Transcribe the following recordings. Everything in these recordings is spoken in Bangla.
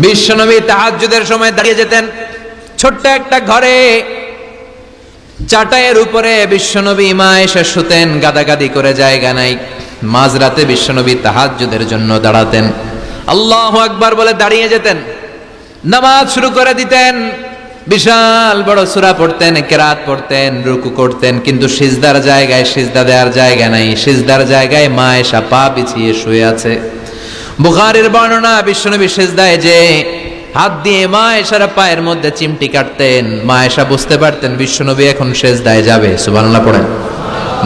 বিশ্বনবী তাহাজ্জুদের সময় দাঁড়িয়ে যেতেন। ছোট্ট একটা ঘরে চাটাইয়ের উপরে বিশ্বনবী মা এসে শুতেন, গাদাগাদি করে জায়গা নাই। মাঝরাতে বিশ্বনবী তাহাজ্জুদের জন্য দাঁড়াতেন, আল্লাহু আকবার বলে দাঁড়িয়ে যেতেন, নামাজ শুরু করে দিতেন। বিশাল বড় সূরা পড়তেন, কিরাত পড়তেন, রুকু করতেন, কিন্তু সিজদার জায়গায় সিজদা দেওয়ার জায়গা নাই। সিজদার জায়গায় মা এসা পা বিছিয়ে শুয়ে আছে। বুখারীর বর্ণনা, বিশ্বনবী সিজদায় যে হাত দিয়ে মা এসার পায়ের মধ্যে চিমটি কাটতেন। মা এসা বুঝতে পারতেন বিশ্বনবী এখন সিজদায় যাবে, সুবহানাল্লাহ পড়েন।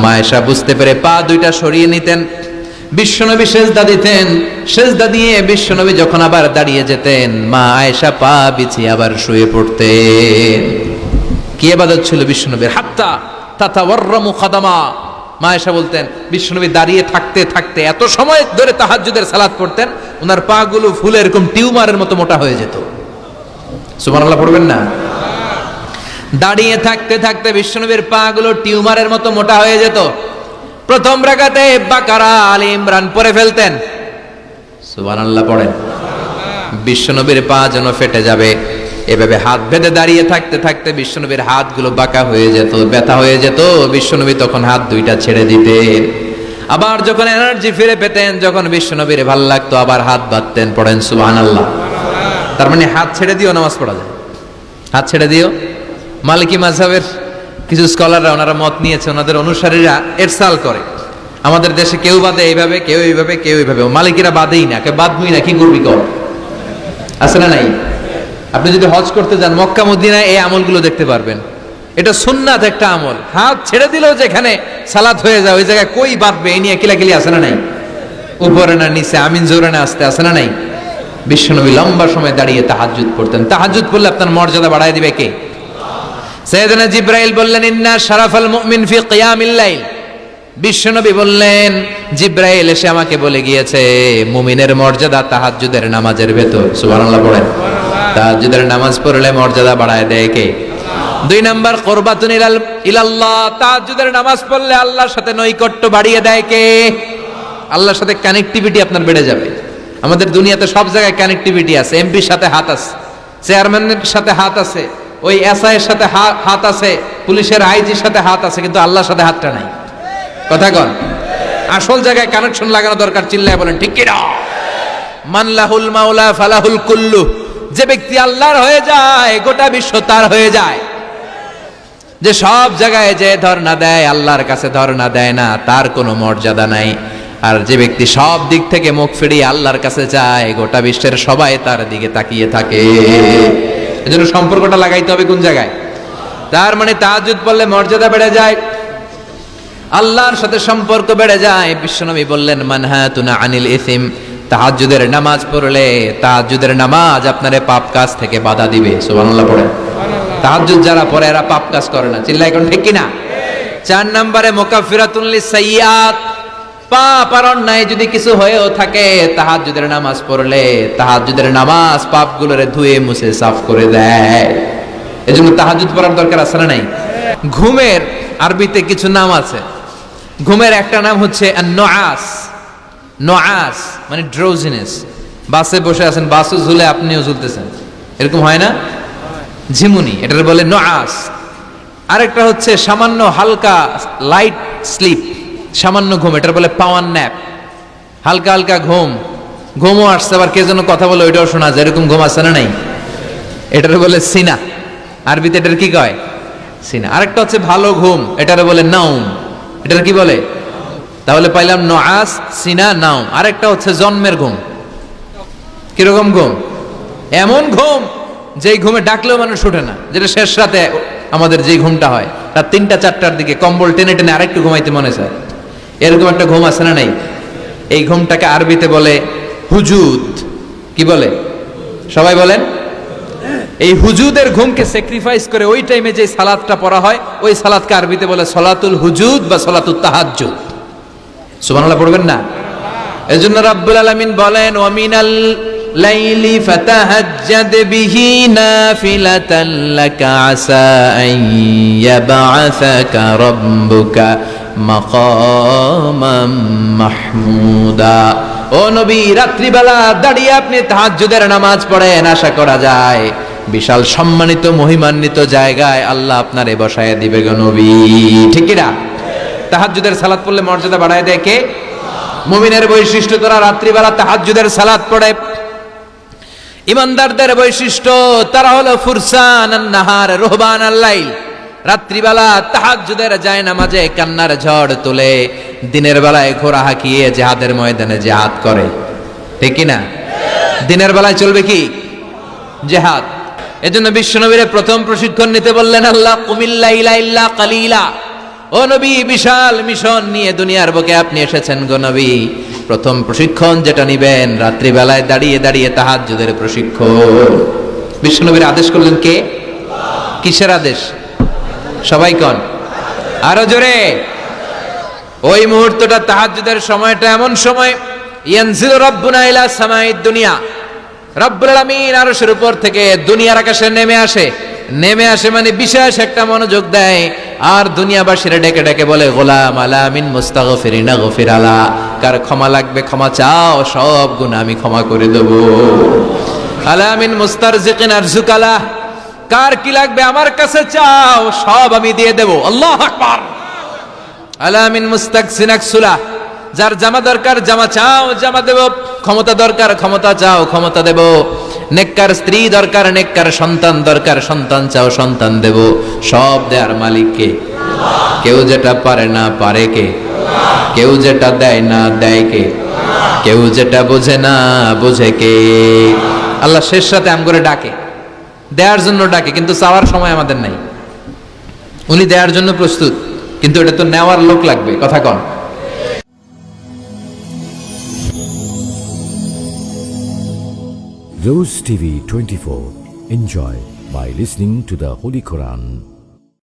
মা এসা বুঝতে পেরে পা দুইটা সরিয়ে নিতেন, বিশ্বনবী সিজদা দিতেন। সিজদা দিয়ে বিশ্বনবী যখন আবার দাঁড়িয়ে যেতেন, মা আয়েশা পা বিছিয়ে আবার শুয়ে পড়তেন। কি ইবাদত ছিল বিশ্বনবীর! হাত্তা তাতাওয়াররামু খাদামা। মা আয়েশা বলতেন বিশ্বনবী দাঁড়িয়ে থাকতে থাকতে এত সময় ধরে তাহাজ্জুদের সালাত পড়তেন, ওনার পা গুলো ফুলে এরকম টিউমারের মতো মোটা হয়ে যেত। সুবহানাল্লাহ পড়বেন না? দাঁড়িয়ে থাকতে থাকতে বিশ্বনবীর পা গুলো টিউমারের মতো মোটা হয়ে যেত। প্রথম রাকাতে বাকারা, আলে ইমরান পড়ে ফেলতেন। সুবহানাল্লাহ পড়েন। বিশ্বনবীর পা যেন ফেটে যাবে, এভাবে হাত বেঁধে দাঁড়িয়ে থাকতে থাকতে বিশ্বনবীর হাতগুলো বাঁকা হয়ে যেত, ব্যথা হয়ে যেত। বিশ্বনবী তখন হাত দুইটা ছেড়ে দিতেন। আবার যখন এনার্জি ফিরে পেতেন, যখন বিশ্বনবীর ভাল লাগতো, আবার হাত বাঁধতেন। পড়েন সুবহানাল্লাহ। তার মানে হাত ছেড়ে দিও নামাজ পড়া যায়। হাত ছেড়ে দিও। মালিকি মাযহাবের কিছু স্কলাররা ওনারা মত নিয়েছে, ওনাদের অনুসারীরা এরসাল করে, আমাদের দেশে কেউ বাদে এইভাবে, কেউ এইভাবে, কেউ এইভাবে। মালিকিরা বাদেই না, কেউ বাদবই না, কি করবি কর, আছে না নাই? আপনি যদি হজ করতে যান মক্কা মদিনায় এই আমলগুলো দেখতে পারবেন। এটা সুন্নাত একটা আমল। হাত ছেড়ে দিলেও যেখানে সালাত হয়ে যায় ওই জায়গায় কই বাঁধবে এই নিয়ে কিলাকিলি আছে না নাই? উপরে না নিচে, আমিন জোরে না আসতে, আছে না নাই? বিশ্বনবী লম্বা সময় দাঁড়িয়ে তাহাজ্জুদ পড়তেন। তাহাজ্জুদ পড়লে আপনার মর্যাদা বাড়ায় দিবে কে? সাইয়েদনা জিবরাইল বললেন ইন্না শারাফাল মুমিন ফি কিয়ামিল লাইল। বিশ্বনবী বললেন জিবরাইল এসে আমাকে বলে গিয়েছে মুমিনের মর্যাদা তাহাজ্জুদের নামাজের ভেতর। সুবহানাল্লাহ পড়েন। তাহাজ্জুদের নামাজ পড়লে মর্যাদা বাড়ায় দেয় কে? দুই নাম্বার কুরবাতুন ইলাল্লাহ। তাহাজ্জুদের নামাজ পড়লে আল্লাহর সাথে নৈকট্য বাড়িয়ে দেয় কে? আল্লাহর সাথে কানেক্টিভিটি আপনার বেড়ে যাবে। আমাদের দুনিয়াতে সব জায়গায় কানেক্টিভিটি আছে। এমপির সাথে হাত আছে, চেয়ারম্যানের সাথে হাত আছে, ওই এসআই এর সাথে হাত আছে, পুলিশের আইজির সাথে হাত আছে, কিন্তু আল্লাহর সাথে হাতটা নাই। কথা কন। আসল জায়গায় কানেকশন লাগানো দরকার। চিল্লায় বলেন ঠিক কি না? মান লাহুল মাওলা ফালাহুল কুল্লু। যে ব্যক্তি আল্লাহর হয়ে যায় গোটা বিশ্ব তার হয়ে যায়। যে সব জায়গায় যে ধর্ণা দেয় আল্লাহর কাছে ধর্ণা দেয় না, তার কোনো মর্যাদা নাই। আর যে ব্যক্তি সব দিক থেকে মুখ ফিরিয়ে আল্লাহর কাছে যায়, গোটা বিশ্বের সবাই তার দিকে তাকিয়ে থাকে। এজন্য সম্পর্কটা লাগাইতে হবে কোন জায়গায়? তার মানে তাহাজ্জুদ পড়লে মর্যাদা বেড়ে যায়, আল্লাহর সাথে সম্পর্ক বেড়ে যায়। বিশ্বনবী বললেন মানহাতুনা আনিল ইসিম। তাহাজ্জুদের নামাজ পড়লে তাহাজ্জুদের নামাজ আপনারে পাপ কাজ থেকে বাধা দিবে। সুবহানাল্লাহ পড়েন। তাহাজ্জুদ যারা পড়ে এরা পাপ কাজ করে না। চিল্লায় কোন ঠিক কি না? 4 নম্বরে মুকাফফিরাতুল লিসাইয়্যাত। পাপ আর অন্যায় যদি কিছু হয়েও থাকে, তাহাজ্জুদের নামাজ পড়লে তাহাজ্জুদের নামাজ পাপগুলোরে ধুয়ে মুছে সাফ করে দেয়। এজন্য তাহাজ্জুদ পড়ার দরকার আছে না নাই? ঘুমের আরবিতে কিছু নাম আছে। ঘুমের একটা নাম হচ্ছে আন-নুআস। নুআস মানে ড্রোজিনেস। বাসে বসে আছেন, বাসও ঝুলে আপনিও ঝুলতেছেন, এরকম হয় না? ঝিমুনি, এটার বলে নুআস। আরেকটা হচ্ছে সামান্য হালকা লাইট স্লিপ, সামান্য ঘুম, এটার বলে পাওয়ার ন্যাপ। হালকা হালকা ঘুম, ঘুমও আসছে, আবার কে যেন কথা বলে ওইটাও শোনা যায়, এরকম ঘুম আছে না নাই? এটার বলে সিনা। আরবিতে এটার কি কয়? সিনা। আরেকটা হচ্ছে ভালো ঘুম, এটার বলে নাউম। এটার কি বলে? তাহলে পাইলাম নুআস, সিনা, নাউম। আরেকটা হচ্ছে জন্মের ঘুম। কিরকম ঘুম? এমন ঘুম যেই ঘুমে ডাকলেও মানুষ ওঠে না, যেটা শেষ রাতে আমাদের যেই ঘুমটা হয় রাত 3টা-4টার দিকে কম্বল টেনে টেনে আরেকটু ঘুমাইতে মনে চায়, এরকম একটা ঘুম আছে না নাই? এই ঘুমটাকে আরবিতে বলে হুজুদ। কি বলে? সবাই বলেন। এই হুজুদের ঘুমকে স্যাক্রিফাইস করে ওই টাইমে যে সালাতটা পড়া হয়, ওই সালাতকে আরবিতে বলে সলাতুল হুজুদ বা সলাতুত তাহাজ্জুদ। সুবহানাল্লাহ পড়বেন না? এজন্য রাব্বুল আলামিন বলেন ওয়া মিনাল লাইলি ফাতাহাজ্জাদ বিহি নাফিলাতান লাকা আসা আন ইয়াবআসাকা রাব্বুকা মাকামাম মাহমুদা। ও নবী, রাত্রিবেলা দাঁড়িয়ে আপনি তাহাজ্জুদের নামাজ পড়েন, আশা করা যায় বিশাল সম্মানিত মহিমান্বিত জায়গায় আল্লাহ আপনারে বসায় দিবে গো নবী। ঠিক কি না? তাহাজ্জুদের সালাত পড়লে মর্যাদা বাড়ায় দেয় কে? মুমিনের বৈশিষ্ট্য, তারা রাত্রিবেলা তাহাজ্জুদের সালাত পড়ে। ইমানদারদের বৈশিষ্ট্য, তারা হলো ফুরসান আন-নাহার রুহবান আল-লাইল। রাত্রিবেলা তাহাজ্জুদের যায় নামাজে কান্নার ঝড় তুলে, দিনের বেলায় ঘোড়া হাঁকিয়ে জিহাদের ময়দানে জিহাদ করে। ঠিক কি না? দিনের বেলায় চলবে কি? জিহাদ। এজন্য বিশ্বনবীর প্রথম প্রশিক্ষণ নিতে বললেন আল্লাহ, কুমিল লাইলা ইল্লা কালিলা। ও নবী, বিশাল মিশন নিয়ে দুনিয়ার বুকে আপনি এসেছেন গো নবী। প্রথম প্রশিক্ষণ যেটা নিবেন, রাত্রিবেলায় দাঁড়িয়ে দাঁড়িয়ে তাহাজ্জুদের প্রশিক্ষণ। বিশ্বনবীর আদেশ করলেন কে? কিসের আদেশ? সবাই কোন? আরো জোরে। ওই মুহূর্তটা তাহাজ্জুদের সময়টা এমন সময়, ইয়ানজিলু রাব্বুনা ইলা সামাইদ দুনিয়া, রব্বুল আলামিন আরশের উপর থেকে দুনিয়ার আকাশে নেমে আসে। নেমে আসে মানে বিশেষ একটা মনোযোগ দেয়, আর দুনিয়াবাসীরা ডেকে ডেকে বলে, গোলাম আলা মিন মুস্তাগফিরিনা গফির আলা। কার ক্ষমা লাগবে ক্ষমা চাও, সব গুনাহ আমি ক্ষমা করে দেব। আলা মিন মুস্তারজিকিন আরজুকালা, কার কি লাগবে আমার কাছে চাও, সব আমি দিয়ে দেব। আল্লাহু আকবার। আলা মিন মুস্তাকসিন আকসুলা, যার জামা দরকার জামা চাও, জামা দেব। ক্ষমতা দরকার ক্ষমতা চাও, ক্ষমতা দেব। নেককার স্ত্রী দরকার, নেককার সন্তান দরকার, সন্তান চাও, সন্তান দেব। সব দেয়ার মালিক কে? কেউ যেটা পারে না পারে কে? কেউ যেটা দেয় না দেয় কে? কেউ যেটা বোঝে না বোঝে কে? আল্লাহ শেষ রাতে আম করে ডাকে, দেওয়ার জন্য ডাকে, কিন্তু চাওয়ার সময় আমাদের নাই। উনি দেওয়ার জন্য প্রস্তুত, কিন্তু এটা তো নেওয়ার লোক লাগবে। কথা কন? Rose TV 24. Enjoy by listening to the Holy Quran.